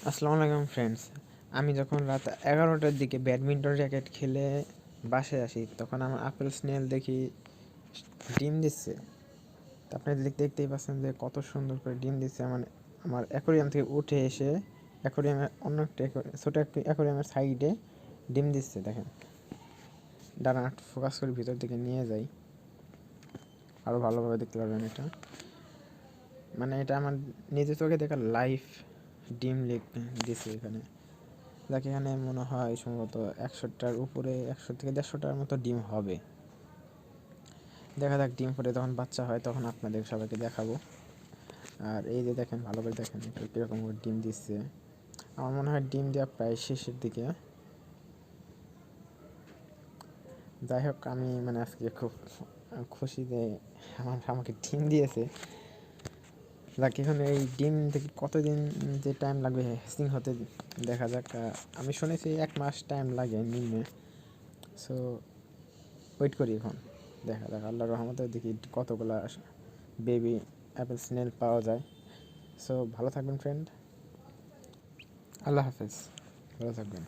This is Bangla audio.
আসসালামু আলাইকুম ফ্রেন্ডস। আমি যখন রাত 11টার দিকে ব্যাডমিন্টন র্যাকেট খেলে বাসায় আসি, তখন আমার আপেল স্নেল দেখি ডিম দিচ্ছে। তো আপনারা দেখতেই পাচ্ছেন যে কত সুন্দর করে ডিম দিচ্ছে। মানে আমার অ্যাকোরিয়াম থেকে উঠে এসে অ্যাকোরিয়ামের অন্য একটা ছোটো একটা অ্যাকোরিয়ামের সাইডে ডিম দিচ্ছে। দেখেন, দাঁড়ান ফোকাস করে ভিতর দিকে নিয়ে যাই, আরও ভালোভাবে দেখতে পারবেন এটা। মানে এটা আমার নিজের চোখে দেখা লাইভ ডিম দিছে এখানে। যাকে এখানে মনে হয় সম্ভবত 100টার উপরে, 100 থেকে 150টার মতো ডিম হবে। দেখা যাক, ডিম ফুটে তখন বাচ্চা হয় তখন আপনাদের সবাইকে দেখাবো। আর এই যে দেখেন, ভালো করে দেখেন কীরকম করে ডিম দিচ্ছে। আমার মনে হয় ডিম দেওয়া প্রায় শেষের দিকে। যাই হোক, আমি মানে আজকে খুব খুশি যে আমাকে ডিম দিয়েছে। যাক, এখন এই ডিম থেকে কতদিন যে টাইম লাগবে হ্যাচিং হতে দেখা যাক। আমি শুনেছি 1 মাস টাইম লাগে নিম্নে। সো ওয়েট করি, এখন দেখা যাক। আল্লাহর রহমতে দেখি কতগুলা বেবি অ্যাপেল স্নেল পাওয়া যায়। সো ভালো থাকবেন ফ্রেন্ড, আল্লাহ হাফেজ, ভালো থাকবেন।